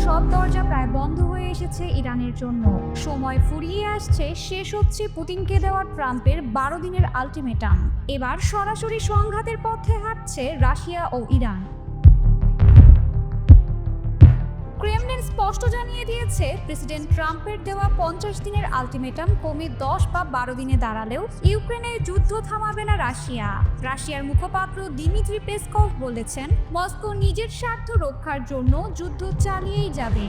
সব দরজা প্রায় বন্ধ হয়ে এসেছে ইরানের জন্য। সময় ফুরিয়ে আসছে, শেষ হচ্ছে পুতিনকে দেওয়া ট্রাম্পের 12 দিনের আলটিমেটাম। এবার সরাসরি সংঘাতের পথে হাঁটছে রাশিয়া ও ইরান। ক্রেমলিন স্পষ্ট জানিয়ে দিয়েছে, প্রেসিডেন্ট ট্রাম্পের দেওয়া 50 দিনের আলটিমেটাম কমে 10 বা 12 দিনে দাঁড়ালেও ইউক্রেনে যুদ্ধ থামাবে না রাশিয়া। রাশিয়ার মুখপাত্র দিমিত্রি পেসকভ বলেছেন, মস্কো নিজের স্বার্থ রক্ষার জন্য যুদ্ধ চালিয়েই যাবে।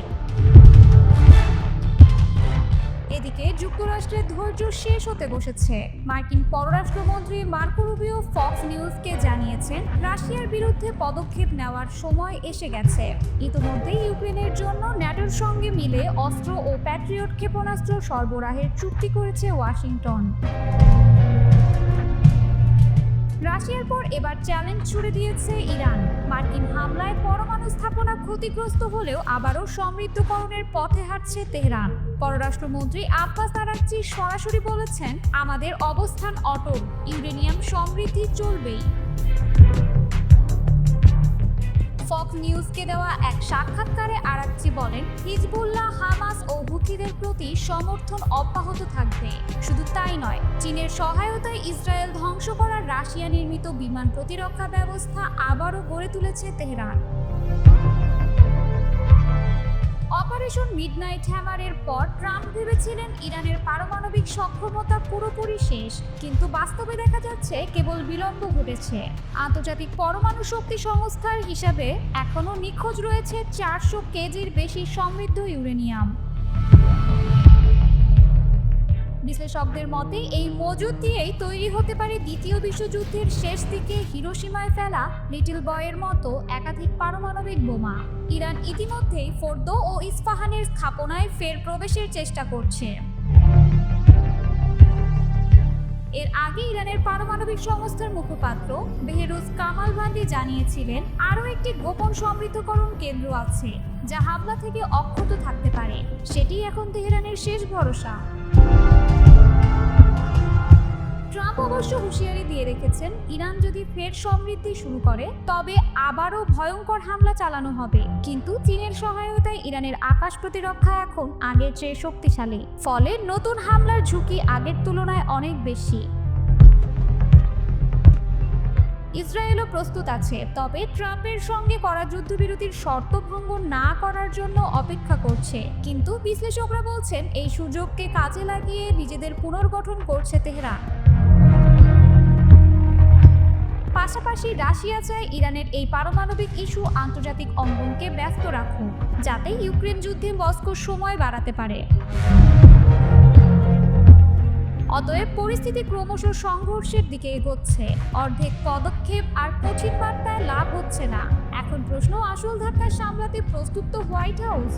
এদিকে যুক্তরাষ্ট্রের ধৈর্য শেষ হতে বসেছে। মার্কিন পররাষ্ট্রমন্ত্রী মার্কো রুবিও ফক্স নিউজকে জানিয়েছেন, রাশিয়ার বিরুদ্ধে পদক্ষেপ নেওয়ার সময় এসে গেছে। ইতিমধ্যে ইউক্রেনের জন্য ন্যাটোর সঙ্গে মিলে অস্ত্র ও প্যাট্রিয়ট ক্ষেপণাস্ত্র সরবরাহের চুক্তি করেছে ওয়াশিংটন। রাশিয়ার পর এবার চ্যালেঞ্জ ছুড়ে দিয়েছে ইরান। মার্কিন হামলায় পরমাণু স্থাপনা ক্ষতিগ্রস্ত হলেও আবারও সমৃদ্ধকরণের পথে হাঁটছে তেহরান। পররাষ্ট্রমন্ত্রী আব্বাস আরাগচি সরাসরি বলেছেন, আমাদের অবস্থান অটল, ইউরেনিয়াম সমৃদ্ধি চলবেই। ফক্স নিউজকে দেওয়া এক সাক্ষাৎকারে আরাগচি বলেন, হিজবুল্লাহ, হামাস ও হুথিদের প্রতি সমর্থন অব্যাহত থাকবে। শুধু তাই নয়, চীনের সহায়তায় ইসরায়েল ধ্বংস করা রাশিয়া নির্মিত বিমান প্রতিরক্ষা ব্যবস্থা আবারও গড়ে তুলেছে তেহরান। অপারেশন মিডনাইট হ্যামারের পর ট্রাম্প ভেবেছিলেন ইরানের পারমাণবিক সক্ষমতা পুরোপুরি শেষ, কিন্তু বাস্তবে দেখা যাচ্ছে কেবল বিলম্ব ঘটেছে। আন্তর্জাতিক পরমাণু শক্তি সংস্থার হিসাবে এখনও নিখোঁজ রয়েছে 400 কেজির বেশি সমৃদ্ধ ইউরেনিয়াম। বিশ্লেষকদের মতে এই মজুদ দিয়েই তৈরি হতে পারে দ্বিতীয় বিশ্বযুদ্ধের শেষ দিকে হিরোশিমায় ফেলা লিটল বয়ের মতো একাধিক পারমাণবিক বোমা। ইরান ইতিমধ্যেই ফোর্দো ও ইস্পাহানের স্থাপনায় ফের প্রবেশের চেষ্টা করছে। এর আগে ইরানের পারমাণবিক সংস্থার মুখপাত্র বেহরুজ কামালভান্ডি জানিয়েছিলেন, আরও একটি গোপন সমৃদ্ধকরণ কেন্দ্র আছে যা হামলা থেকে অক্ষত থাকতে পারে। সেটি এখন তেহরানের শেষ ভরসা। ট্রাম্প অবশ্য হুঁশিয়ারি দিয়ে রেখেছেন, ইরান যদি ফের সমৃদ্ধি শুরু করে তবে আবারও ভয়ঙ্কর হামলা চালানো হবে। কিন্তু চীনের সহায়তায় ইরানের আকাশ প্রতিরক্ষা এখন আগের চেয়ে শক্তিশালী, ফলে নতুন হামলার ঝুঁকি আগের তুলনায় অনেক বেশি। ইসরায়েলও প্রস্তুত আছে, তবে ট্রাম্পের সঙ্গে করা যুদ্ধবিরতির শর্ত ভঙ্গ না করার জন্য অপেক্ষা করছে। কিন্তু বিশ্লেষকরা বলছেন, এই সুযোগকে কাজে লাগিয়ে নিজেদের পুনর্গঠন করছে তেহরান। পাশাপাশি রাশিয়া চায় ইরানের এই পারমাণবিক ইস্যু আন্তর্জাতিক অঙ্গনকে ব্যস্ত রাখুক, যাতে ইউক্রেন যুদ্ধে মস্কো সময় বাড়াতে পারে। অতএব পরিস্থিতি ক্রমশ সংঘর্ষের দিকে এগোচ্ছে। অর্ধেক পদক্ষেপ আর কঠিন বার্তায় লাভ হচ্ছে না। এখন প্রশ্ন, আসল ধাক্কা সামলাতে প্রস্তুত তো হোয়াইট হাউস?